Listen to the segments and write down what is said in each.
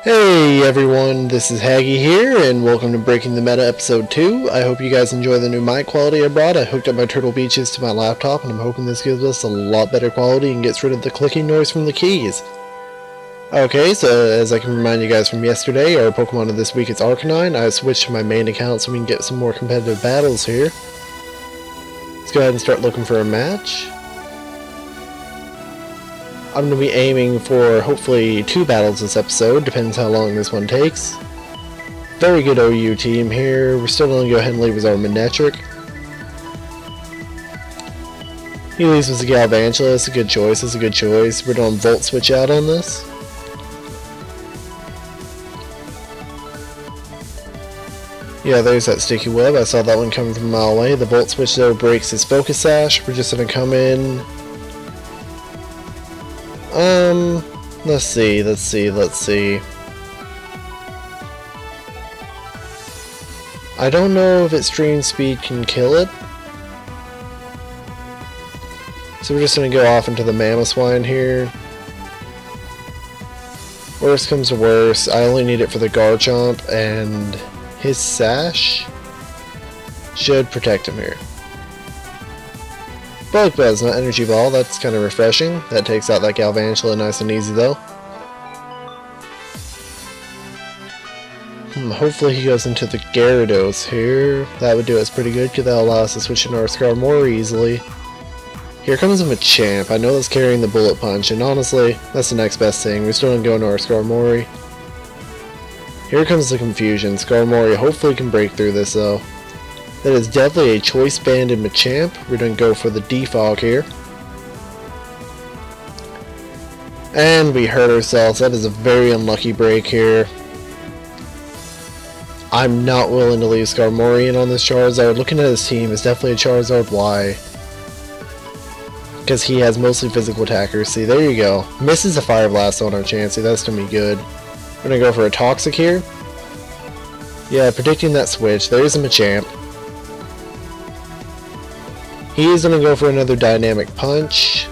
Hey everyone, this is Haggy here, and welcome to Breaking the Meta Episode 2. I hope you guys enjoy the new mic quality I brought. I hooked up my Turtle Beaches to my laptop, and I'm hoping this gives us a lot better quality and gets rid of the clicking noise from the keys. Okay, so as I can remind you guys from yesterday, our Pokemon of this week is Arcanine. I switched to my main account so we can get some more competitive battles here. Let's go ahead and start looking for a match. I'm going to be aiming for hopefully 2 battles this episode, depends how long this one takes. Very good OU team here. We're still going to go ahead and leave with our Manectric. He leaves with a Galvantula, it's a good choice, it's a good choice. We're going to Volt Switch out on this. Yeah, there's that Sticky Web, I saw that one coming from a mile away. The Volt Switch though breaks his Focus Sash. We're just going to come in. Let's see. I don't know if Extreme Speed can kill it. So we're just gonna go off into the Mamoswine here. Worst comes to worst, I only need it for the Garchomp, and his Sash should protect him here. Bug Buzz, not Energy Ball, that's kind of refreshing. That takes out that Galvantula nice and easy though. Hopefully he goes into the Gyarados here. That would do us pretty good because that'll allow us to switch into our Scar more easily. Here comes a Machamp. I know that's carrying the Bullet Punch, and honestly, that's the next best thing. We're still going to go into our Skarmory. Here comes the confusion. Skarmory hopefully can break through this though. That is definitely a choice banded Machamp. We're going to go for the Defog here. And we hurt ourselves. That is a very unlucky break here. I'm not willing to leave Skarmory in on this Charizard. Looking at his team, it's definitely a Charizard Y. Because he has mostly physical attackers. See, there you go. Misses a Fire Blast on our Chansey. That's going to be good. We're going to go for a Toxic here. Yeah, predicting that switch. There's a Machamp. He's going to go for another Dynamic Punch.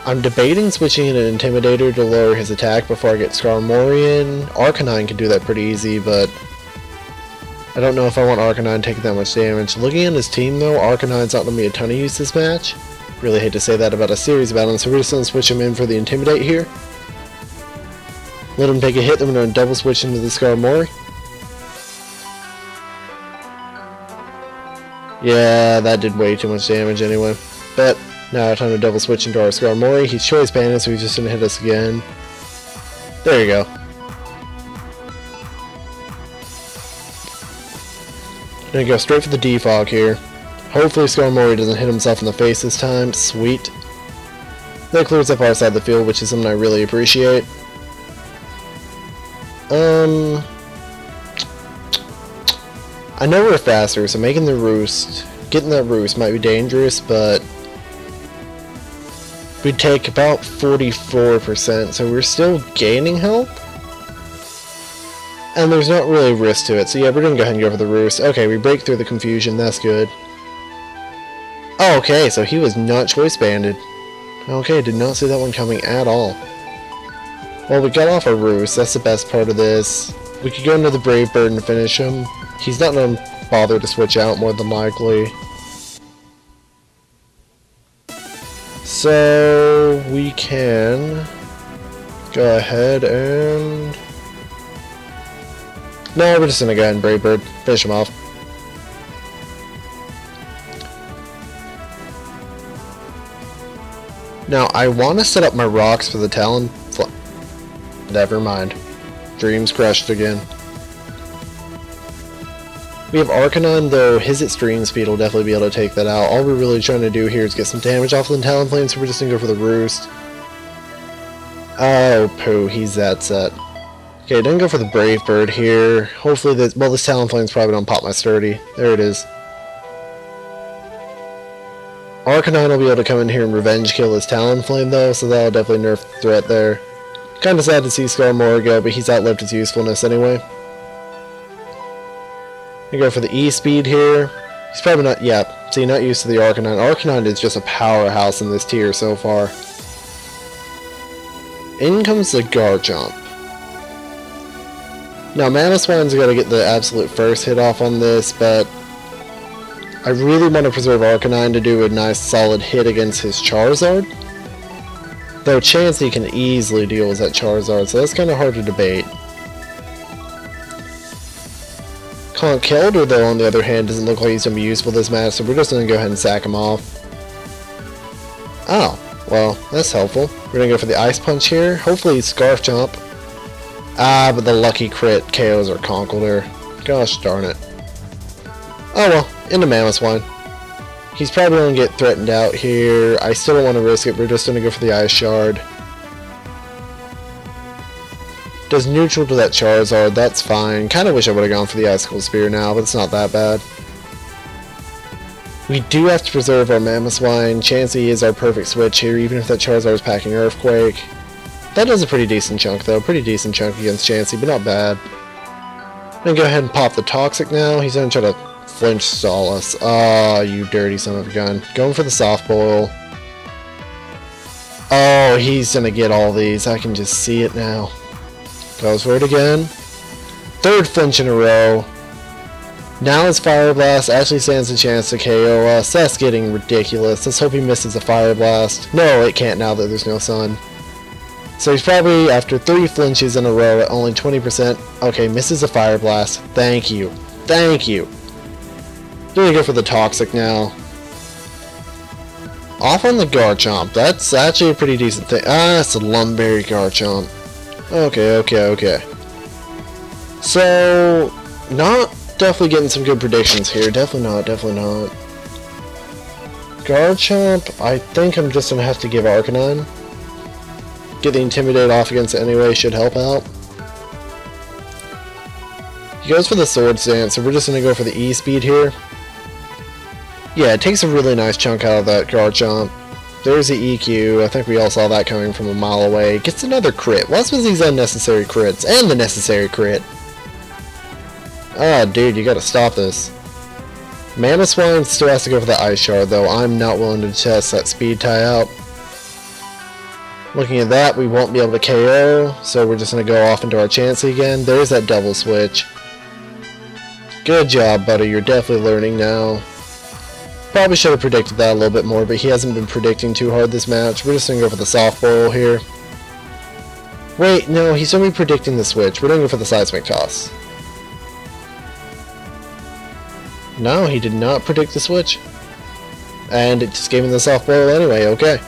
I'm debating switching in an Intimidator to lower his attack before I get Skarmory in. Arcanine can do that pretty easy, but I don't know if I want Arcanine taking that much damage. Looking at his team though, Arcanine's not going to be a ton of use this match. Really hate to say that about a series battle, so we're just going to switch him in for the Intimidate here. Let him take a hit, then we're going to double switch into the Skarmory. Yeah, that did way too much damage anyway. But now time to double switch into our Skarmory. He's choice banded, so he's just gonna hit us again. There you go. Gonna go straight for the Defog here. Hopefully Skarmory doesn't hit himself in the face this time. Sweet. That clears up our side of the field, which is something I really appreciate. I know we're faster, so making the Roost, getting that Roost might be dangerous, but we take about 44%, so we're still gaining health. And there's not really a risk to it, so yeah, we're gonna go ahead and go for the Roost. Okay, we break through the confusion, that's good. Oh, okay, so he was not choice banded. Okay, did not see that one coming at all. Well, we got off our Roost, that's the best part of this. We could go into the Brave Bird and finish him. He's not going to bother to switch out more than likely. So we can go ahead and... No, we're just going to go ahead and Brave Bird. Finish him off. Now, I want to set up my rocks for the Talon... Never mind. Dreams crushed again. We have Arcanine, though his Extreme Speed will definitely be able to take that out. All we're really trying to do here is get some damage off the Talonflame, so we're just going to go for the Roost. Oh, poo, he's that set. Okay, don't go for the Brave Bird here. Hopefully this... Well, this Talonflame's probably going to pop my Sturdy. There it is. Arcanine will be able to come in here and revenge kill his Talonflame, though, so that'll definitely nerf the threat there. Kinda sad to see Skarmory go, but he's outlived his usefulness anyway. We go for the E-Speed here. He's probably not... Yeah, see, not used to the Arcanine. Arcanine is just a powerhouse in this tier so far. In comes the Garchomp. Now Mamoswine's got to get the absolute first hit off on this, but I really want to preserve Arcanine to do a nice solid hit against his Charizard. Though Chansey can easily deal with that Charizard, so that's kind of hard to debate. Conkeldurr, though, on the other hand, doesn't look like he's going to be useful this match, so we're just going to go ahead and sack him off. Oh, well, that's helpful. We're going to go for the Ice Punch here. Hopefully Scarf Chomp. Ah, but the lucky crit KOs our Conkeldurr. Gosh darn it. Oh well, into Mamoswine. He's probably going to get threatened out here. I still don't want to risk it. We're just going to go for the Ice Shard. Does neutral to that Charizard. That's fine. Kind of wish I would have gone for the Icicle Spear now, but it's not that bad. We do have to preserve our Mamoswine. Chansey is our perfect switch here, even if that Charizard is packing Earthquake. That does a pretty decent chunk, though. Pretty decent chunk against Chansey, but not bad. I'm going to go ahead and pop the Toxic now. He's going to try to flinch stall us. Ah, you dirty son of a gun. Going for the Soft Boil. Oh, he's going to get all these. I can just see it now. Goes for it again. Third flinch in a row. Now his Fire Blast actually stands a chance to KO us. That's getting ridiculous. Let's hope he misses a Fire Blast. No, it can't now that there's no sun. So he's probably, after 3 flinches in a row at only 20%. Okay, misses a Fire Blast. Thank you. Thank you. Gonna go for the Toxic now. Off on the Garchomp. That's actually a pretty decent thing. Ah, it's a Lumberry Garchomp. Okay. So, definitely getting some good predictions here. Definitely not. Garchomp, I think I'm just gonna have to give Arcanine. Get the Intimidate off against it anyway, should help out. He goes for the Swords Dance, so we're just going to go for the E-Speed here. Yeah, it takes a really nice chunk out of that Garchomp. There's the EQ, I think we all saw that coming from a mile away. Gets another crit. What's with these unnecessary crits? And the necessary crit! Ah, dude, you gotta stop this. Mamoswine still has to go for the Ice Shard, though. I'm not willing to test that Speed Tie out. Looking at that, we won't be able to KO, so we're just going to go off into our Chansey again. There's that double switch. Good job, buddy. You're definitely learning now. Probably should have predicted that a little bit more, but he hasn't been predicting too hard this match. We're just going to go for the Soft Boil here. Wait, no, he's only predicting the switch. We're going to go for the Seismic Toss. No, he did not predict the switch. And it just gave him the Soft Boil anyway, okay.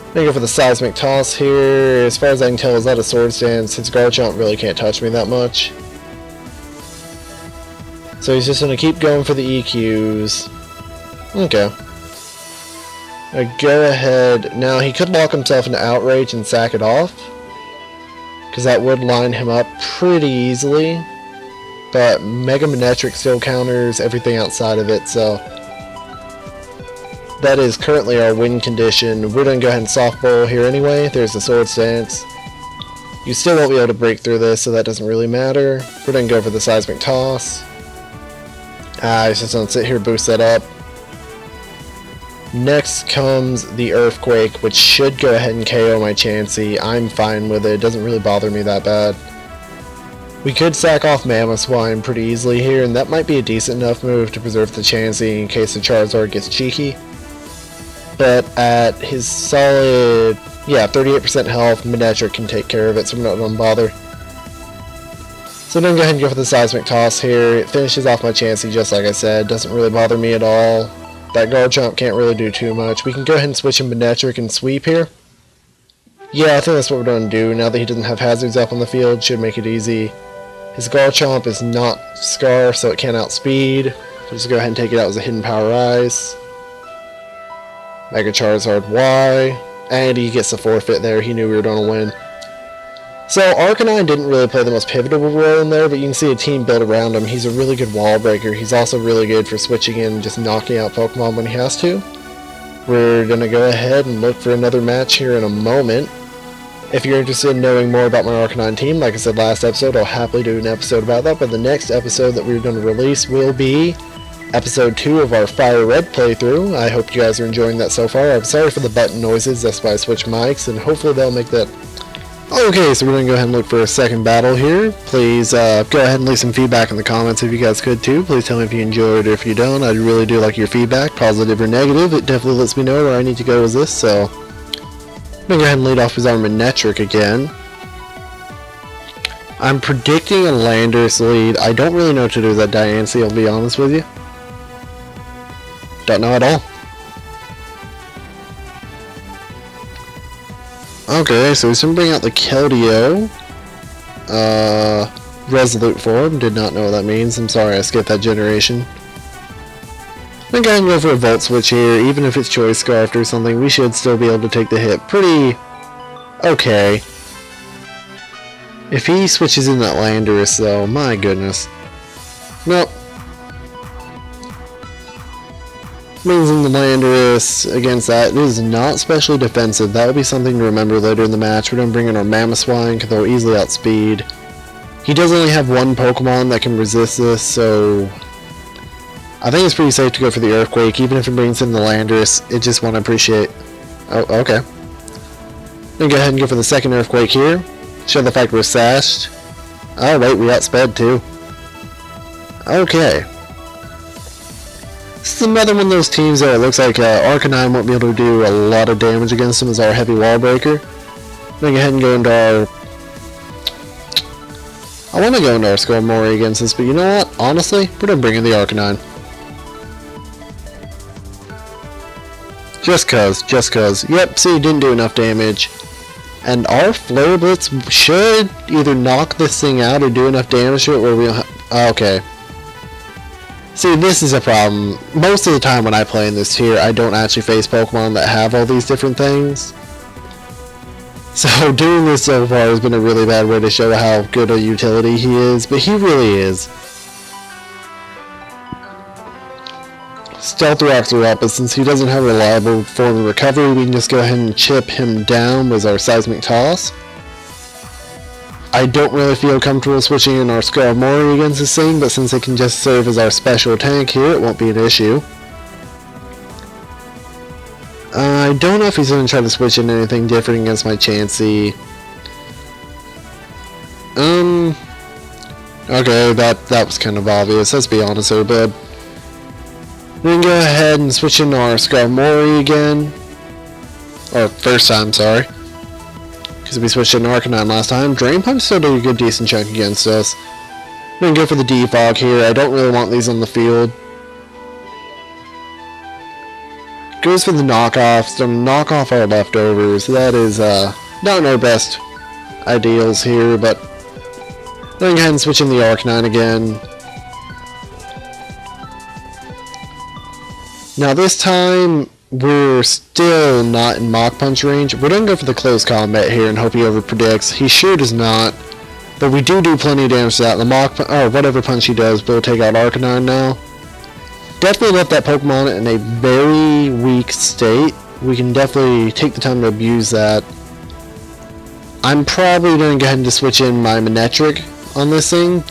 I'm gonna go for the Seismic Toss here. As far as I can tell, is that a Swords Dance? His Garchomp really can't touch me that much. So he's just gonna keep going for the EQs. Okay. Go ahead. Now, he could lock himself into Outrage and sack it off, because that would line him up pretty easily. But Mega Manectric still counters everything outside of it, so that is currently our win condition. We're going to go ahead and Soft Boil here anyway. There's the Swords Dance. You still won't be able to break through this, so that doesn't really matter. We're going to go for the Seismic Toss. He's just going to sit here, boost that up. Next comes the Earthquake, which should go ahead and KO my Chansey. I'm fine with it. It doesn't really bother me that bad. We could sack off Mamoswine pretty easily here, and that might be a decent enough move to preserve the Chansey in case the Charizard gets cheeky. But at his solid, 38% health, Manectric can take care of it, so I'm not going to bother. So I'm going to go ahead and go for the Seismic Toss here. It finishes off my Chansey just like I said. Doesn't really bother me at all. That Garchomp can't really do too much. We can go ahead and switch him Manectric and Sweep here. Yeah, I think that's what we're going to do. Now that he doesn't have hazards up on the field, should make it easy. His Garchomp is not Scarf, so it can't outspeed. So just go ahead and take it out as a Hidden Power Rise. Mega Charizard Y, and he gets the forfeit there. He knew we were going to win. So Arcanine didn't really play the most pivotal role in there, but you can see a team built around him. He's a really good wall breaker. He's also really good for switching in and just knocking out Pokemon when he has to. We're going to go ahead and look for another match here in a moment. If you're interested in knowing more about my Arcanine team, like I said last episode, I'll happily do an episode about that, but the next episode that we're going to release will be Episode 2 of our Fire Red playthrough. I hope you guys are enjoying that so far. I'm sorry for the button noises, that's why I switched mics, and hopefully they'll make that Okay, so we're going to go ahead and look for a second battle here. Please go ahead and leave some feedback in the comments if you guys could too. Please tell me if you enjoyed or if you don't. I really do like your feedback, positive or negative. It definitely lets me know where I need to go with this, so I'm going to go ahead and lead off with our Manectric again. I'm predicting a Landorus lead. I don't really know what to do with that Diancie, I'll be honest with you. Don't know at all. Okay, so he's going to bring out the Keldeo. Resolute form. Did not know what that means. I'm sorry I skipped that generation. I'm going to go ahead and go for a Volt Switch here. Even if it's Choice Scarfed or something, we should still be able to take the hit. Pretty okay. If he switches in that Landorus though, my goodness. Nope. Means in the Landorus against that, it is not specially defensive. That will be something to remember later in the match. We're going to bring in our Mamoswine because they'll easily outspeed. He does only have one Pokemon that can resist this, so I think it's pretty safe to go for the Earthquake. Even if it brings in the Landorus, it just won't appreciate. Oh, okay. I'm going to go ahead and go for the second Earthquake here. Show the fact we're sashed. Oh wait, we outsped too. Okay. This is another one of those teams that it looks like Arcanine won't be able to do a lot of damage against him as our heavy wall breaker. I'm going to go ahead and go into our... I want to go into our Skarmory against this, but you know what? Honestly, we're going to bring in the Arcanine. Just cause. Yep, see, didn't do enough damage. And our Flare Blitz should either knock this thing out or do enough damage to it where we don't have... Okay. See, this is a problem. Most of the time when I play in this tier, I don't actually face Pokemon that have all these different things. So doing this so far has been a really bad way to show how good a utility he is, but he really is. Stealth Rocks are up, but since he doesn't have a reliable form of recovery, we can just go ahead and chip him down with our Seismic Toss. I don't really feel comfortable switching in our Skarmory against this thing, but since it can just serve as our special tank here, it won't be an issue. I don't know if he's going to try to switch in anything different against my Chansey. Okay, that was kind of obvious, let's be honest here, bud. We're going to go ahead and switch in our Skarmory again. Or first time, sorry. Because we switched in Arcanine last time. Drain Punch still did a good decent chunk against us. I'm going to go for the Defog here. I don't really want these on the field. Goes for the knockoffs. So knock off our leftovers. That is not in our best ideals here, but I'm going to go ahead and switch in the Arcanine again. Now this time, we're still not in Mach Punch range. We're going to go for the close combat here and hope he overpredicts. He sure does not, but we do plenty of damage to that. The Mach whatever punch he does will take out Arcanine now. Definitely left that Pokemon in a very weak state. We can definitely take the time to abuse that. I'm probably going to go ahead and just switch in my Manectric on this thing,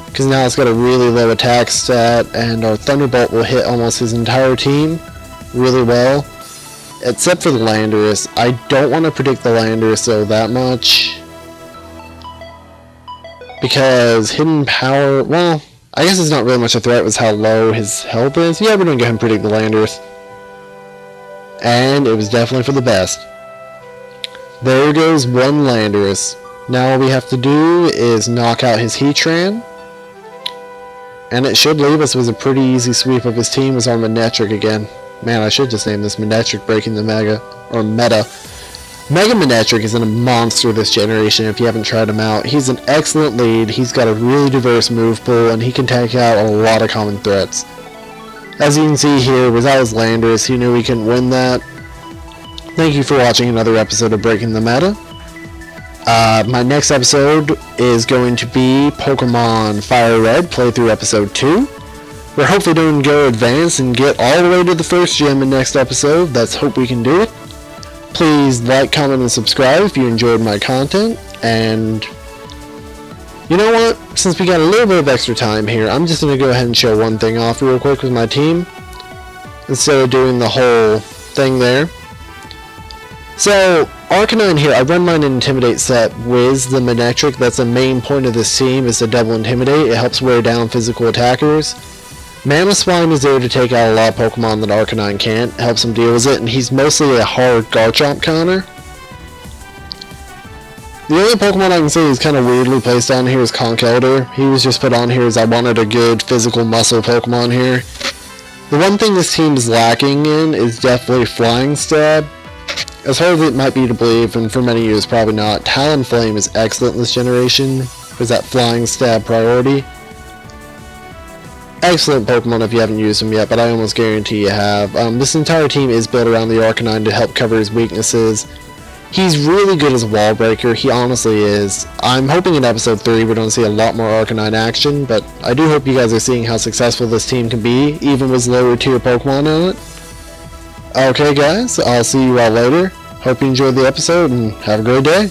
because now it's got a really low attack stat, and our Thunderbolt will hit almost his entire team really well, except for the Landorus. I don't want to predict the Landorus though that much, because Hidden Power, well, I guess it's not really much a threat with how low his health is. Yeah, we're going to go ahead and predict the Landorus, and it was definitely for the best. There goes one Landorus. Now all we have to do is knock out his Heatran, and it should leave us with a pretty easy sweep of his team as our Manectric again. Man, I should just name this Manectric breaking the meta. Mega Manectric is a monster this generation if you haven't tried him out. He's an excellent lead, he's got a really diverse move pool, and he can take out a lot of common threats. As you can see here, without his Landorus, he knew he couldn't win that. Thank you for watching another episode of Breaking the Meta. My next episode is going to be Pokemon Fire Red, playthrough episode 2. We're hopefully going to go advance and get all the way to the first gym in next episode. Let's hope we can do it. Please like, comment, and subscribe if you enjoyed my content. And you know what? Since we got a little bit of extra time here, I'm just going to go ahead and show one thing off real quick with my team, instead of doing the whole thing there. So, Arcanine here, I run mine in Intimidate set. Wiz, the Manectric, that's the main point of this team, is to double Intimidate. It helps wear down physical attackers. Mamoswine is there to take out a lot of Pokemon that Arcanine can't, helps him deal with it, and he's mostly a hard Garchomp counter. The only Pokemon I can say is kind of weirdly placed on here is Conkeldurr. He was just put on here as I wanted a good physical muscle Pokemon here. The one thing this team is lacking in is definitely Flying Stab. As hard as it might be to believe, and for many of you it's probably not, Talonflame is excellent this generation. There's that Flying Stab priority. Excellent Pokemon if you haven't used him yet, but I almost guarantee you have. This entire team is built around the Arcanine to help cover his weaknesses. He's really good as a wall breaker, he honestly is. I'm hoping in episode 3 we're going to see a lot more Arcanine action, but I do hope you guys are seeing how successful this team can be, even with lower tier Pokemon on it. Okay guys, I'll see you all later. Hope you enjoyed the episode and have a great day.